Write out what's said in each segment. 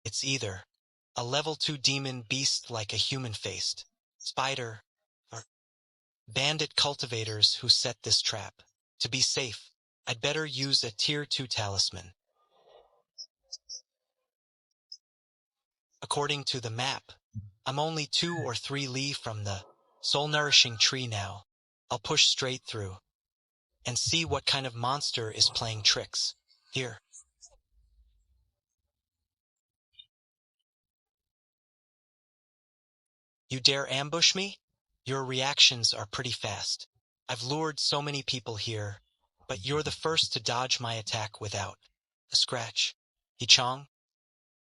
It's either a level 2 demon beast like a human-faced spider, or bandit cultivators who set this trap. To be safe, I'd better use a tier 2 talisman. According to the map, I'm only 2 or 3 li from the soul-nourishing tree now. I'll push straight through and see what kind of monster is playing tricks here. You dare ambush me? Your reactions are pretty fast. I've lured so many people here, but you're the first to dodge my attack without a scratch. Hichong,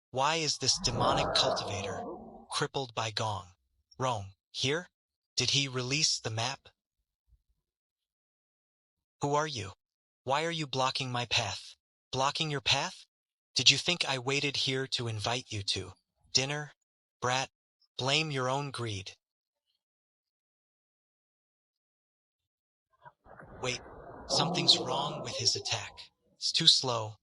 why is this demonic cultivator crippled by gong? Rome, here? Did he release the map? Who are you? Why are you blocking my path? Blocking your path? Did you think I waited here to invite you to dinner? Brat, blame your own greed. Wait, something's wrong with his attack. It's too slow,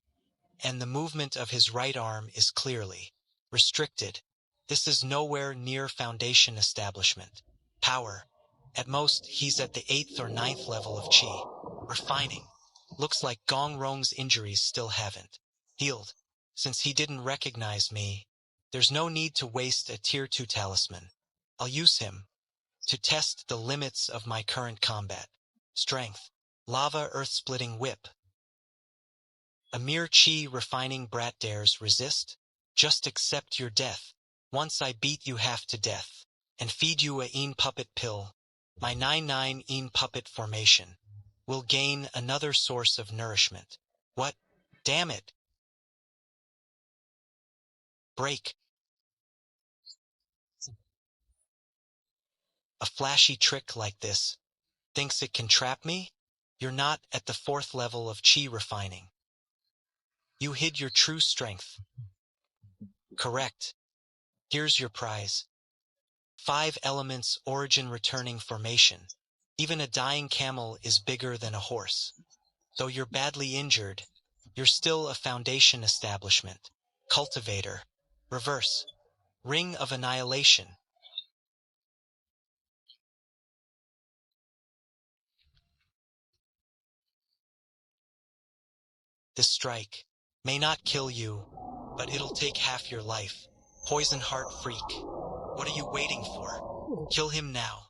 and the movement of his right arm is clearly restricted. This is nowhere near foundation establishment. Power. At most, he's at the 8th or 9th level of chi. Refining. Looks like Gong Rong's injuries still haven't healed. Since he didn't recognize me, there's no need to waste a tier 2 talisman. I'll use him to test the limits of my current combat. Strength. Lava earth-splitting whip. A mere chi refining brat dares resist? Just accept your death. Once I beat you half to death and feed you a een puppet pill, my 9-9 een puppet formation will gain another source of nourishment. What? Damn it! Break. A flashy trick like this thinks it can trap me? You're not at the 4th level of chi refining. You hid your true strength. Correct. Here's your prize. 5 elements origin returning formation. Even a dying camel is bigger than a horse. Though you're badly injured, you're still a foundation establishment. Cultivator. Reverse. Ring of annihilation. This strike may not kill you, but it'll take half your life. Poison heart freak. What are you waiting for? Kill him now.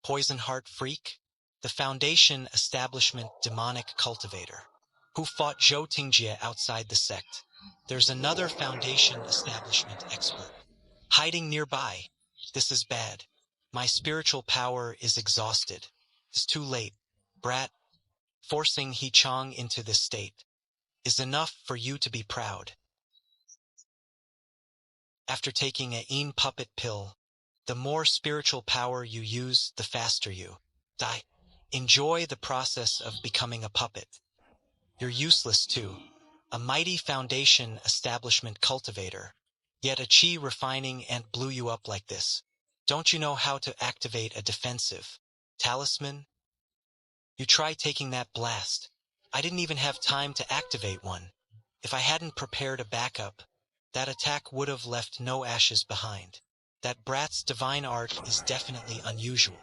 Poison heart freak? The foundation establishment demonic cultivator who fought Zhou Tingjie outside the sect. There's another foundation establishment expert hiding nearby. This is bad. My spiritual power is exhausted. It's too late. Brat, forcing Hichong into this state is enough for you to be proud. After taking a een puppet pill, the more spiritual power you use, the faster you die. Enjoy the process of becoming a puppet. You're useless too. A mighty foundation establishment cultivator. Yet a chi refining ant blew you up like this. Don't you know how to activate a defensive talisman? You try taking that blast. I didn't even have time to activate one. If I hadn't prepared a backup, that attack would have left no ashes behind. That brat's divine art is definitely unusual.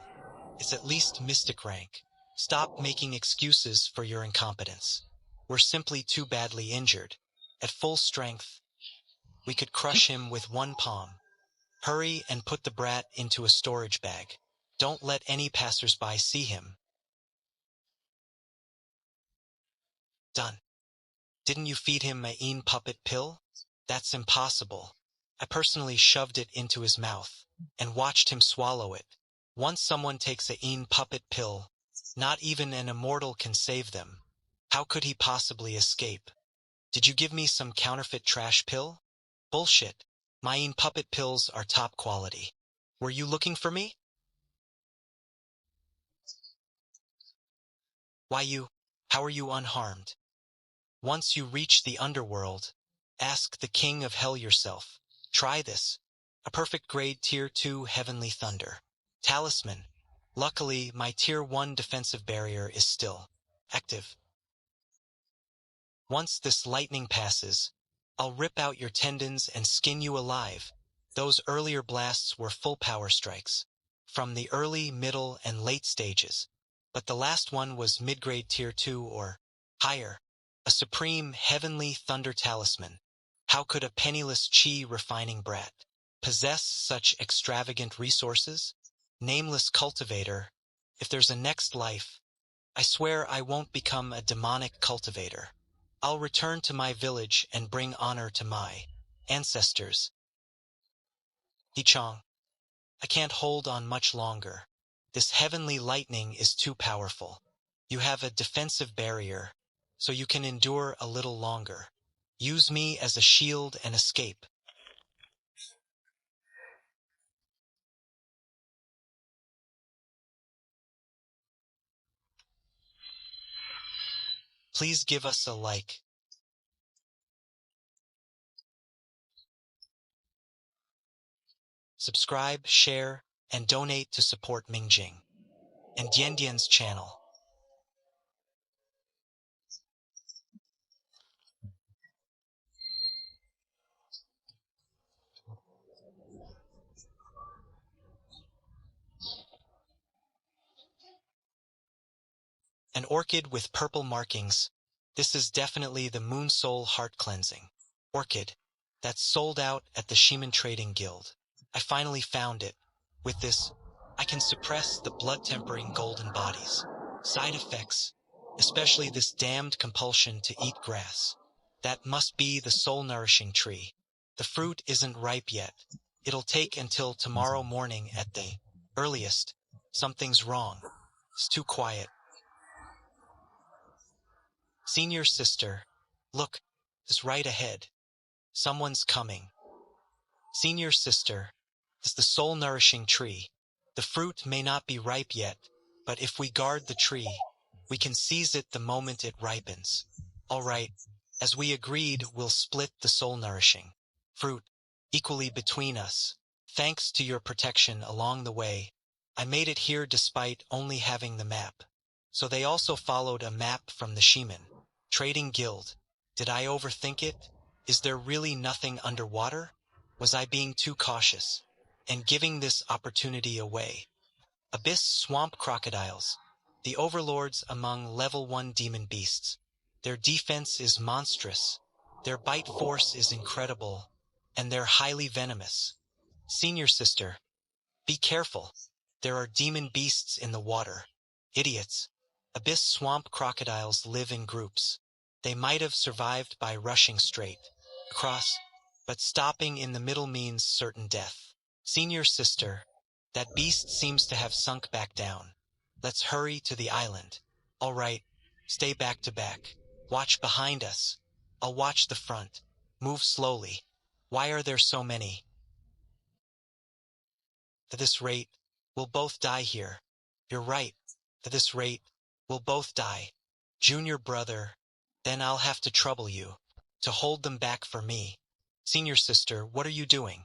It's at least mystic rank. Stop making excuses for your incompetence. We're simply too badly injured. At full strength, we could crush him with one palm. Hurry and put the brat into a storage bag. Don't let any passersby see him. Done. Didn't you feed him a een puppet pill? That's impossible. I personally shoved it into his mouth and watched him swallow it. Once someone takes a een puppet pill, not even an immortal can save them. How could he possibly escape? Did you give me some counterfeit trash pill? Bullshit. My een puppet pills are top quality. Were you looking for me? How are you unharmed? Once you reach the underworld, ask the king of hell yourself. Try this. A perfect grade tier 2 heavenly thunder. Talisman. Luckily, my tier 1 defensive barrier is still active. Once this lightning passes, I'll rip out your tendons and skin you alive. Those earlier blasts were full power strikes, from the early, middle, and late stages. But the last one was mid-grade tier 2 or higher, a supreme heavenly thunder talisman. How could a penniless chi refining brat possess such extravagant resources? Nameless cultivator, if there's a next life, I swear I won't become a demonic cultivator. I'll return to my village and bring honor to my ancestors. Yichang, I can't hold on much longer. This heavenly lightning is too powerful. You have a defensive barrier, so you can endure a little longer. Use me as a shield and escape. Please give us a like. Subscribe, share, and donate to support Mingjing and Diandian's channel. An orchid with purple markings. This is definitely the Moon Soul Heart Cleansing orchid that's sold out at the Sheman Trading Guild. I finally found it. With this, I can suppress the blood-tempering golden bodies. Side effects, especially this damned compulsion to eat grass. That must be the soul-nourishing tree. The fruit isn't ripe yet. It'll take until tomorrow morning at the earliest. Something's wrong. It's too quiet. Senior sister, look, it's right ahead. Someone's coming. Senior sister, it's the soul-nourishing tree. The fruit may not be ripe yet, but if we guard the tree, we can seize it the moment it ripens. All right, as we agreed, we'll split the soul-nourishing fruit equally between us. Thanks to your protection along the way, I made it here despite only having the map. So they also followed a map from the Sheman Trading Guild. Did I overthink it? Is there really nothing underwater? Was I being too cautious and giving this opportunity away? Abyss swamp crocodiles, the overlords among level 1 demon beasts. Their defense is monstrous, their bite force is incredible, and they're highly venomous. Senior sister, be careful. There are demon beasts in the water. Idiots. Abyss swamp crocodiles live in groups. They might have survived by rushing straight across, but stopping in the middle means certain death. Senior sister, that beast seems to have sunk back down. Let's hurry to the island. All right, stay back to back. Watch behind us. I'll watch the front. Move slowly. Why are there so many? At this rate, we'll both die here. You're right. At this rate, we'll both die. Junior brother, then I'll have to trouble you to hold them back for me. Senior sister, what are you doing?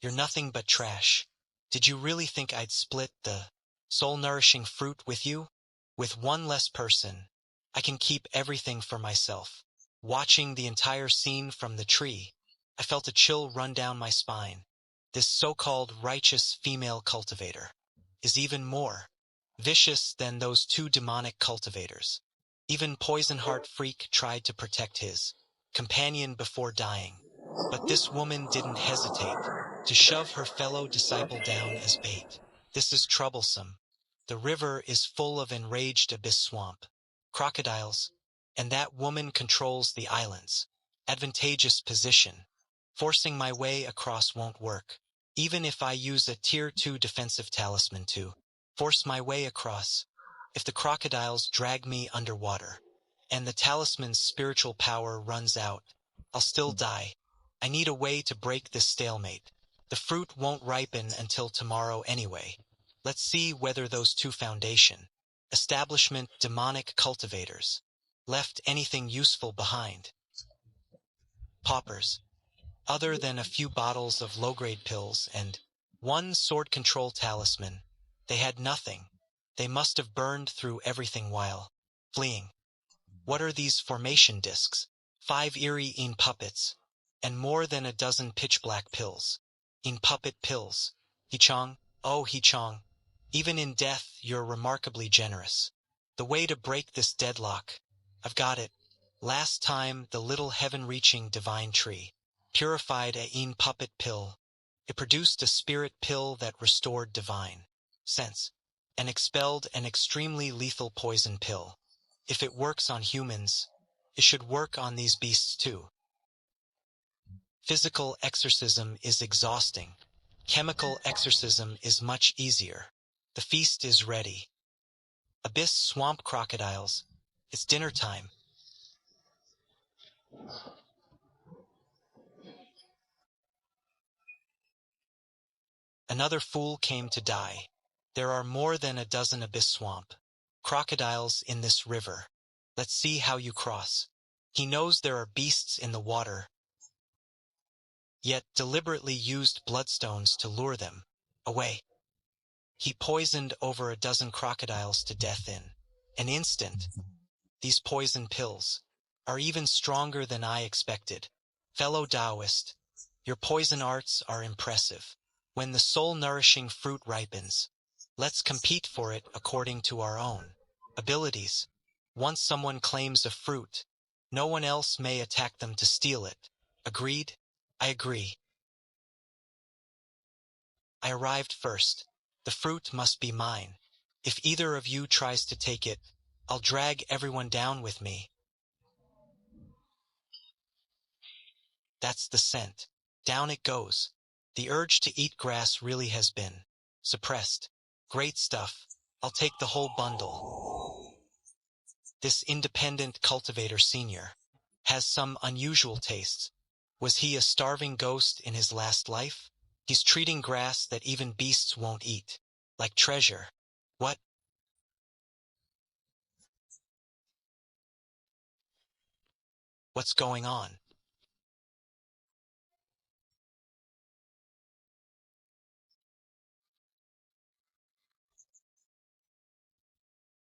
You're nothing but trash. Did you really think I'd split the soul-nourishing fruit with you? With one less person, I can keep everything for myself. Watching the entire scene from the tree, I felt a chill run down my spine. This so-called righteous female cultivator is even more vicious than those two demonic cultivators. Even Poisonheart Freak tried to protect his companion before dying. But this woman didn't hesitate to shove her fellow disciple down as bait. This is troublesome. The river is full of enraged abyss swamp crocodiles, and that woman controls the island's advantageous position. Forcing my way across won't work. Even if I use a tier 2 defensive talisman to force my way across, if the crocodiles drag me underwater, and the talisman's spiritual power runs out, I'll still die. I need a way to break this stalemate. The fruit won't ripen until tomorrow anyway. Let's see whether those two foundation establishment demonic cultivators left anything useful behind. Paupers. Other than a few bottles of low-grade pills and one sword control talisman, they had nothing. They must have burned through everything while fleeing. What are these formation discs? 5 eerie in puppets, and more than a dozen pitch-black pills. In puppet pills. Hichong, oh Hichong, even in death you're remarkably generous. The way to break this deadlock. I've got it. Last time the little heaven-reaching divine tree purified a in puppet pill. It produced a spirit pill that restored divine sense and expelled an extremely lethal poison pill. If it works on humans, it should work on these beasts too. Physical exorcism is exhausting. Chemical exorcism is much easier. The feast is ready. Abyss swamp crocodiles. It's dinner time. Another fool came to die. There are more than a dozen abyss swamp crocodiles in this river. Let's see how you cross. He knows there are beasts in the water, yet deliberately used bloodstones to lure them away. He poisoned over a dozen crocodiles to death in an instant. These poison pills are even stronger than I expected. Fellow Taoist, your poison arts are impressive. When the soul-nourishing fruit ripens, let's compete for it according to our own abilities. Once someone claims a fruit, no one else may attack them to steal it. Agreed? I agree. I arrived first. The fruit must be mine. If either of you tries to take it, I'll drag everyone down with me. That's the scent. Down it goes. The urge to eat grass really has been suppressed. Great stuff. I'll take the whole bundle. This independent cultivator senior has some unusual tastes. Was he a starving ghost in his last life? He's treating grass that even beasts won't eat like treasure. What? What's going on?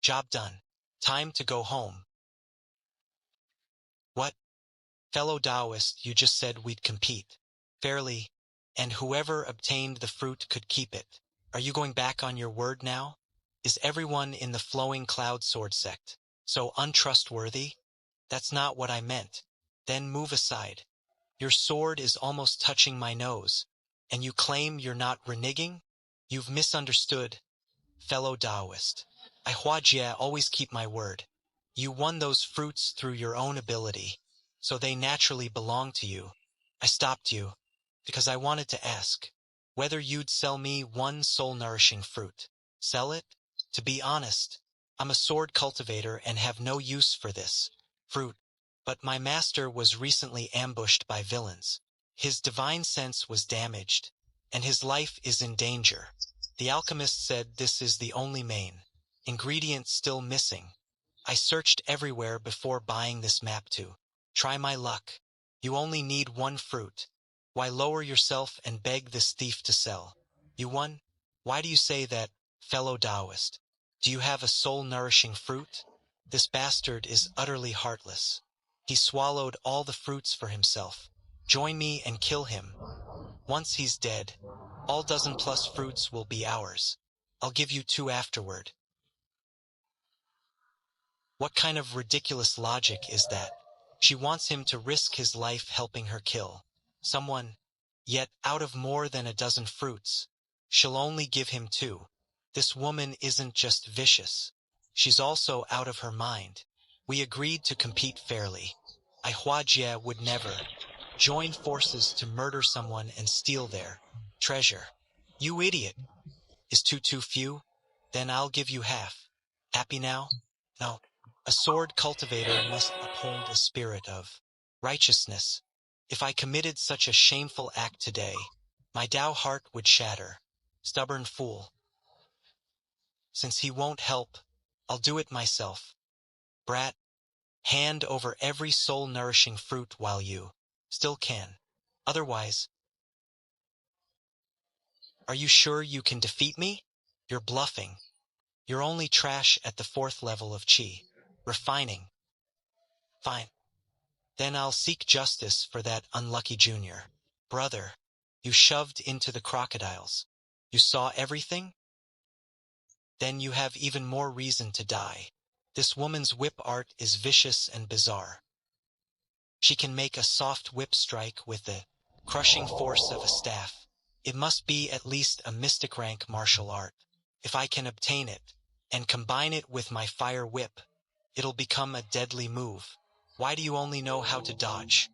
Job done. Time to go home. What? Fellow Taoist, you just said we'd compete fairly, and whoever obtained the fruit could keep it. Are you going back on your word now? Is everyone in the flowing cloud sword sect so untrustworthy? That's not what I meant. Then move aside. Your sword is almost touching my nose, and you claim you're not reneging? You've misunderstood. Fellow Taoist, I Huajie always keep my word. You won those fruits through your own ability, so they naturally belong to you. I stopped you because I wanted to ask whether you'd sell me one soul-nourishing fruit. Sell it? To be honest, I'm a sword cultivator and have no use for this fruit. But my master was recently ambushed by villains. His divine sense was damaged, and his life is in danger. The alchemist said this is the only main ingredient still missing. I searched everywhere before buying this map to try my luck. You only need one fruit. Why lower yourself and beg this thief to sell? You won? Why do you say that, fellow Taoist? Do you have a soul-nourishing fruit? This bastard is utterly heartless. He swallowed all the fruits for himself. Join me and kill him. Once he's dead, all dozen plus fruits will be ours. I'll give you 2 afterward. What kind of ridiculous logic is that? She wants him to risk his life helping her kill someone, yet out of more than a dozen fruits, she'll only give him 2. This woman isn't just vicious. She's also out of her mind. We agreed to compete fairly. I Huajie would never join forces to murder someone and steal their treasure. You idiot. Is 2 too few? Then I'll give you half. Happy now? No. A sword cultivator must uphold a spirit of righteousness. If I committed such a shameful act today, my Tao heart would shatter. Stubborn fool. Since he won't help, I'll do it myself. Brat, hand over every soul-nourishing fruit while you still can. Otherwise, are you sure you can defeat me? You're bluffing. You're only trash at the 4th level of Qi. Refining. Fine. Then I'll seek justice for that unlucky junior. Brother, you shoved into the crocodiles. You saw everything? Then you have even more reason to die. This woman's whip art is vicious and bizarre. She can make a soft whip strike with the crushing force of a staff. It must be at least a mystic rank martial art. If I can obtain it, and combine it with my fire whip, it'll become a deadly move. Why do you only know how to dodge?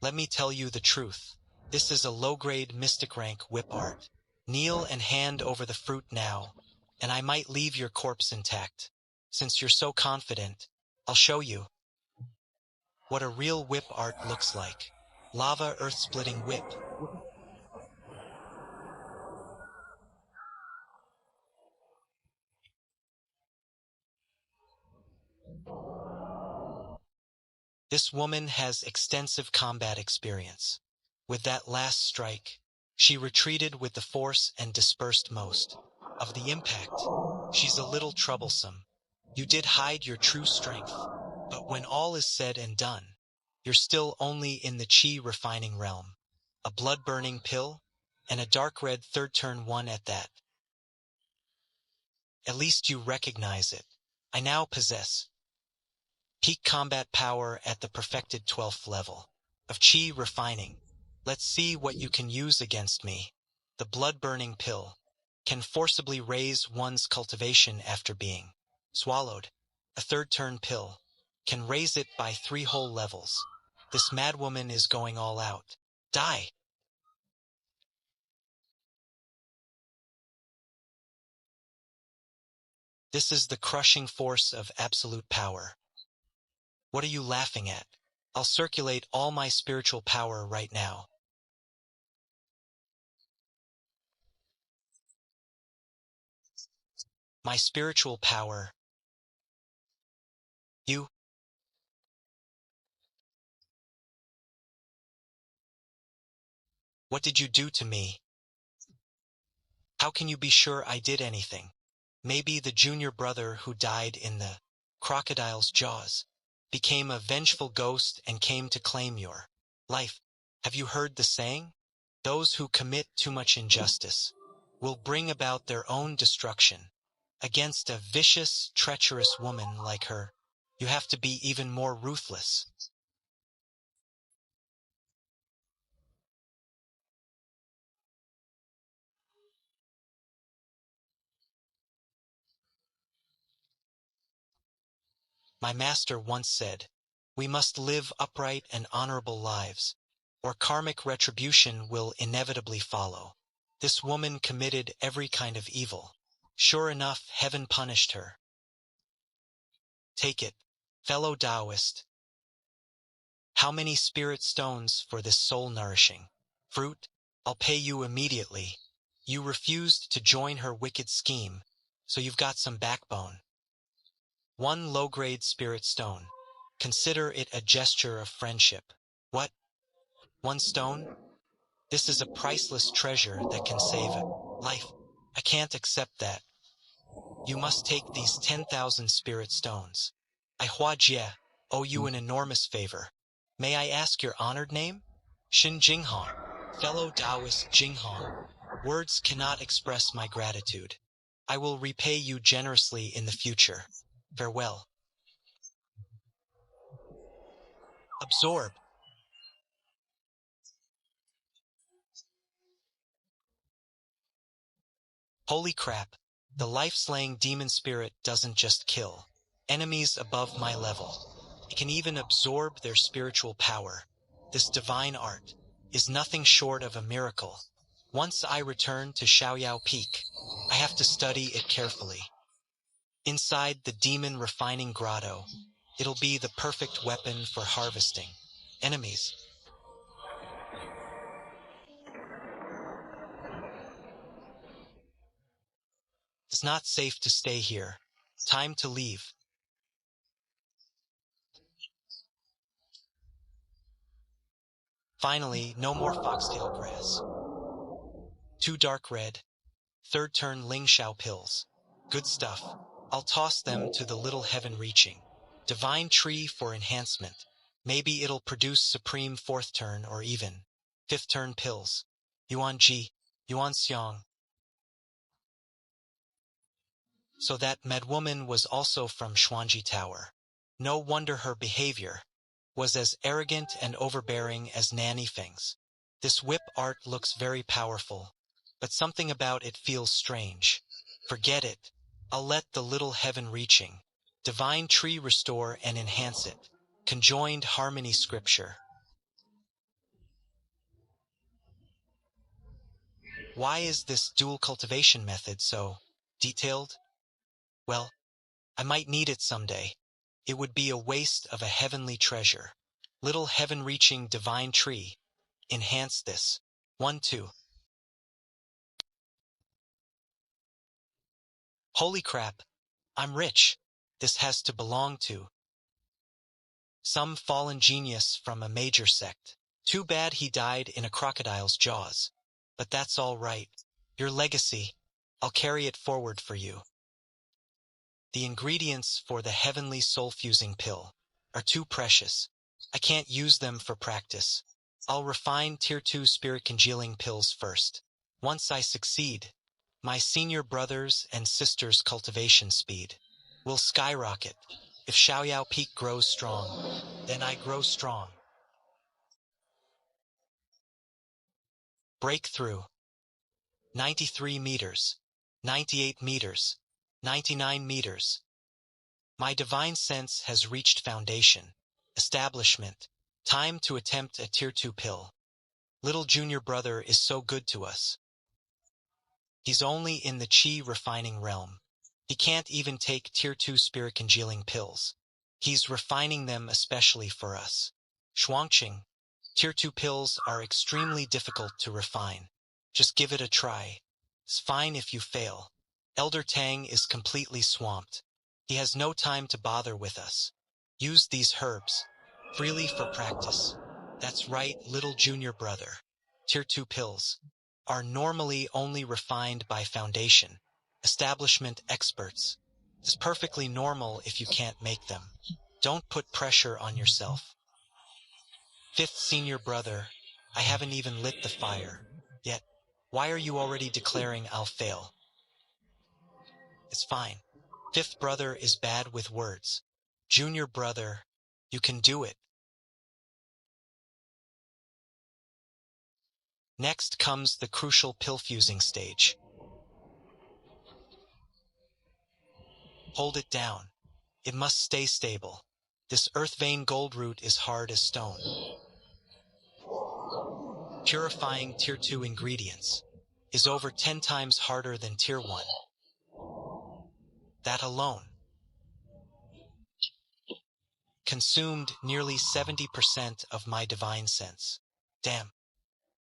Let me tell you the truth. This is a low-grade mystic rank whip art. Kneel and hand over the fruit now, and I might leave your corpse intact. Since you're so confident, I'll show you what a real whip art looks like. Lava earth-splitting whip. This woman has extensive combat experience. With that last strike, she retreated with the force and dispersed most of the impact. She's a little troublesome. You did hide your true strength, but when all is said and done, you're still only in the chi refining realm. A blood-burning pill, and a dark red third turn one at that. At least you recognize it. I now possess peak combat power at the perfected 12th level of chi refining. Let's see what you can use against me. The blood-burning pill can forcibly raise one's cultivation after being swallowed. A third turn pill can raise it by 3 whole levels. This madwoman is going all out. Die! This is the crushing force of absolute power. What are you laughing at? I'll circulate all my spiritual power right now. My spiritual power. You? What did you do to me? How can you be sure I did anything? Maybe the junior brother who died in the crocodile's jaws became a vengeful ghost and came to claim your life. Have you heard the saying? Those who commit too much injustice will bring about their own destruction. Against a vicious, treacherous woman like her, you have to be even more ruthless. My master once said, we must live upright and honorable lives, or karmic retribution will inevitably follow. This woman committed every kind of evil. Sure enough, heaven punished her. Take it, fellow Taoist. How many spirit stones for this soul-nourishing fruit? I'll pay you immediately. You refused to join her wicked scheme, so you've got some backbone. 1 low-grade spirit stone. Consider it a gesture of friendship. What? 1 stone? This is a priceless treasure that can save a life. I can't accept that. You must take these 10,000 spirit stones. I Hua Jie owe you an enormous favor. May I ask your honored name? Xin Jinghong. Fellow Taoist Jinghong. Words cannot express my gratitude. I will repay you generously in the future. Farewell. Absorb. Holy crap. The life-slaying demon spirit doesn't just kill enemies above my level. It can even absorb their spiritual power. This divine art is nothing short of a miracle. Once I return to Xiaoyao Peak, I have to study it carefully. Inside the demon refining grotto, it'll be the perfect weapon for harvesting enemies. It's not safe to stay here. Time to leave. Finally, no more foxtail grass. 2 dark red, third turn Ling Shao pills. Good stuff. I'll toss them to the little heaven reaching. Divine Tree for enhancement. Maybe it'll produce supreme 4th turn or even 5th turn pills. Yuan Ji, Yuan Xiang. So that madwoman was also from Xuanji Tower. No wonder her behavior was as arrogant and overbearing as Nanny Feng's. This whip art looks very powerful, but something about it feels strange. Forget it. I'll let the little heaven-reaching divine tree restore and enhance it. Conjoined harmony scripture. Why is this dual cultivation method so detailed? Well, I might need it someday. It would be a waste of a heavenly treasure. Little heaven-reaching divine tree. Enhance this. 1, 2. Holy crap. I'm rich. This has to belong to some fallen genius from a major sect. Too bad he died in a crocodile's jaws. But that's all right. Your legacy, I'll carry it forward for you. The ingredients for the heavenly soul-fusing pill are too precious. I can't use them for practice. I'll refine Tier 2 spirit congealing pills first. Once I succeed, my senior brothers and sisters' cultivation speed will skyrocket. If Xiaoyao Peak grows strong, then I grow strong. Breakthrough. 93 meters. 98 meters. 99 meters. My divine sense has reached foundation. Establishment. Time to attempt a Tier 2 pill. Little junior brother is so good to us. He's only in the chi refining realm. He can't even take Tier 2 spirit congealing pills. He's refining them especially for us. Shuangqing. Tier 2 pills are extremely difficult to refine. Just give it a try. It's fine if you fail. Elder Tang is completely swamped. He has no time to bother with us. Use these herbs freely for practice. That's right, little junior brother. Tier 2 pills are normally only refined by foundation, establishment experts. It's perfectly normal if you can't make them. Don't put pressure on yourself. 5th senior brother, I haven't even lit the fire yet. Why are you already declaring I'll fail? It's fine. 5th brother is bad with words. Junior brother, you can do it. Next comes the crucial pill fusing stage. Hold it down. It must stay stable. This earth vein gold root is hard as stone. Purifying Tier 2 ingredients is over 10 times harder than Tier 1. That alone consumed nearly 70% of my divine sense. Damn,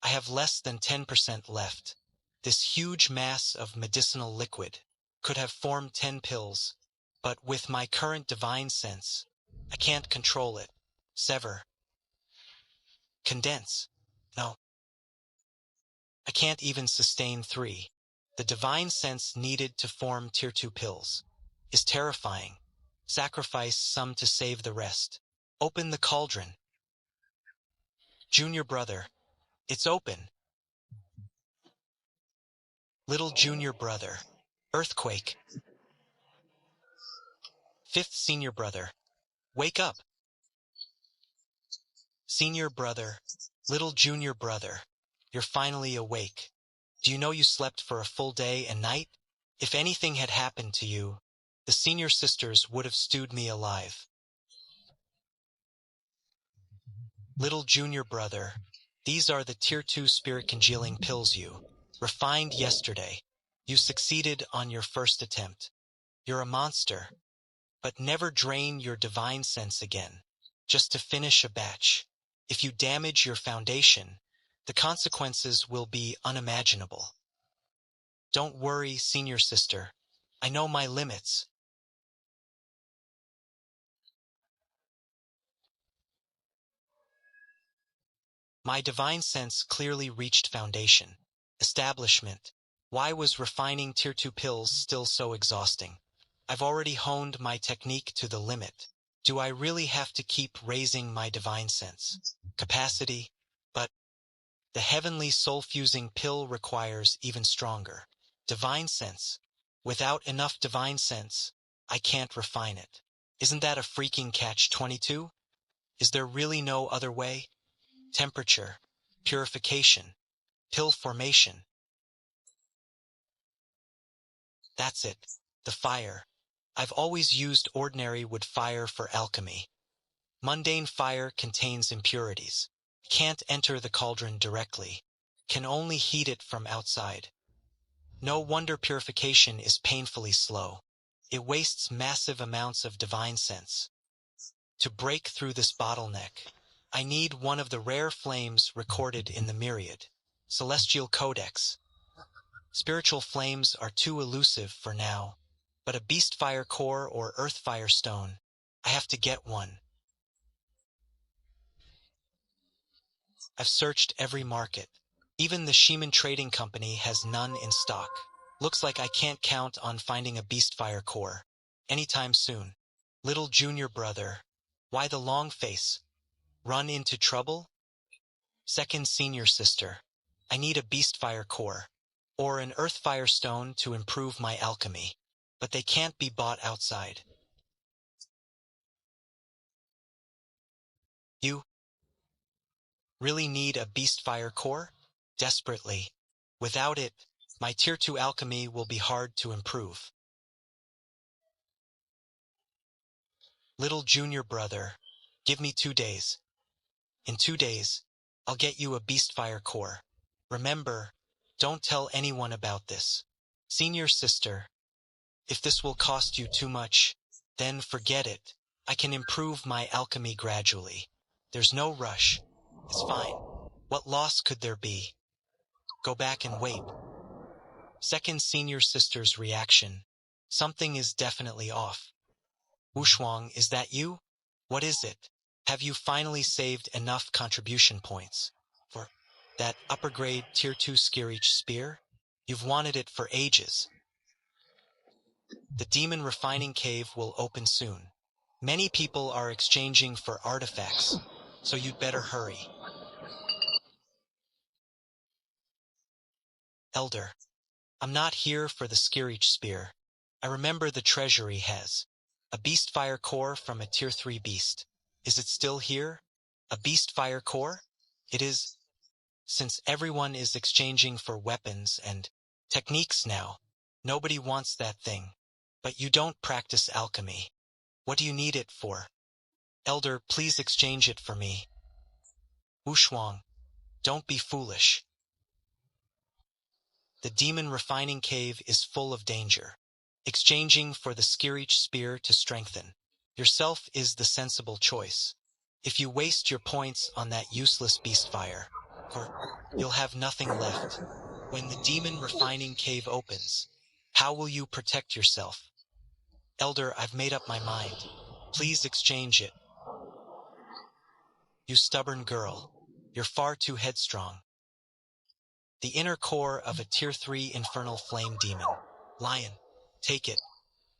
I have less than 10% left. This huge mass of medicinal liquid could have formed 10 pills, but with my current divine sense, I can't control it. Sever. Condense. No. I can't even sustain 3. The divine sense needed to form Tier 2 pills is terrifying. Sacrifice some to save the rest. Open the cauldron. Junior brother, it's open. Little junior brother. Earthquake. 5th senior brother. Wake up. Senior brother. Little junior brother. You're finally awake. Do you know you slept for a full day and night? If anything had happened to you, the senior sisters would have stewed me alive. Little junior brother, these are the Tier 2 spirit congealing pills you refined yesterday. You succeeded on your first attempt. You're a monster. But never drain your divine sense again, just to finish a batch. If you damage your foundation, the consequences will be unimaginable. Don't worry, senior sister. I know my limits. My divine sense clearly reached foundation. Establishment. Why was refining Tier 2 pills still so exhausting? I've already honed my technique to the limit. Do I really have to keep raising my divine sense capacity? But the heavenly soul-fusing pill requires even stronger divine sense. Without enough divine sense, I can't refine it. Isn't that a freaking catch-22? Is there really no other way? Temperature, purification, pill formation. That's it. The fire. I've always used ordinary wood fire for alchemy. Mundane fire contains impurities. Can't enter the cauldron directly. Can only heat it from outside. No wonder purification is painfully slow. It wastes massive amounts of divine sense. To break through this bottleneck, I need one of the rare flames recorded in the myriad. Celestial Codex. Spiritual flames are too elusive for now, but a beast fire core or earth fire stone, I have to get one. I've searched every market. Even the Sheeman Trading Company has none in stock. Looks like I can't count on finding a beast fire core anytime soon. Little junior brother, why the long face? Run into trouble? Second senior sister, I need a beast fire core or an earth fire stone to improve my alchemy, but they can't be bought outside. You really need a beast fire core? Desperately. Without it, my tier 2 alchemy will be hard to improve. Little junior brother, give me 2 days. In 2 days, I'll get you a beast fire core. Remember, don't tell anyone about this. Senior sister, if this will cost you too much, then forget it. I can improve my alchemy gradually. There's no rush. It's fine. What loss could there be? Go back and wait. Second senior sister's reaction. Something is definitely off. Wushuang, is that you? What is it? Have you finally saved enough contribution points for that upper grade tier 2 Skirich spear? You've wanted it for ages. The demon refining cave will open soon. Many people are exchanging for artifacts, so you'd better hurry. Elder, I'm not here for the Skirich spear. I remember the treasury has a beast fire core from a tier 3 beast. Is it still here? A beast fire core? It is, since everyone is exchanging for weapons and techniques now. Nobody wants that thing. But you don't practice alchemy. What do you need it for? Elder, please exchange it for me. Wushuang, don't be foolish. The demon refining cave is full of danger. Exchanging for the Skirich spear to strengthen yourself is the sensible choice. If you waste your points on that useless beast fire, you'll have nothing left. When the demon refining cave opens, how will you protect yourself? Elder, I've made up my mind. Please exchange it. You stubborn girl. You're far too headstrong. The inner core of a tier 3 infernal flame demon. Lion, take it.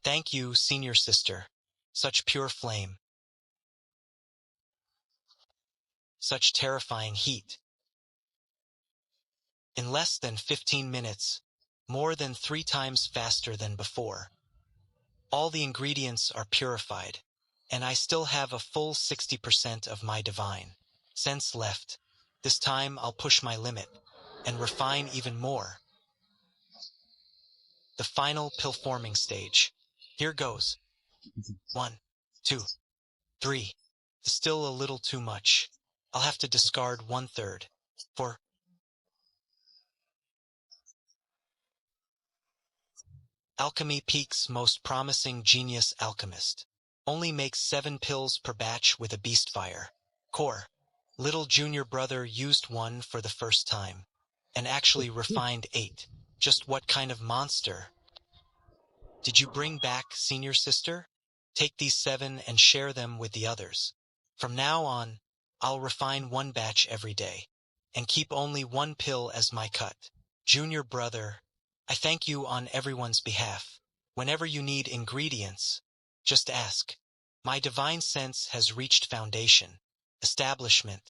Thank you, senior sister. Such pure flame. Such terrifying heat. In less than 15 minutes, more than 3 times faster than before. All the ingredients are purified, and I still have a full 60% of my divine sense left. This time I'll push my limit and refine even more. The final pill forming stage. Here goes. 1, 2, 3. Still a little too much. I'll have to discard 1/3. For Alchemy Peak's most promising genius alchemist only makes 7 pills per batch with a beast fire core. Little junior brother used one for the first time and actually refined 8. Just what kind of monster? Did you bring back senior sister? Take these 7 and share them with the others. From now on, I'll refine 1 batch every day and keep only 1 pill as my cut. Junior brother, I thank you on everyone's behalf. Whenever you need ingredients, just ask. My divine sense has reached foundation, establishment,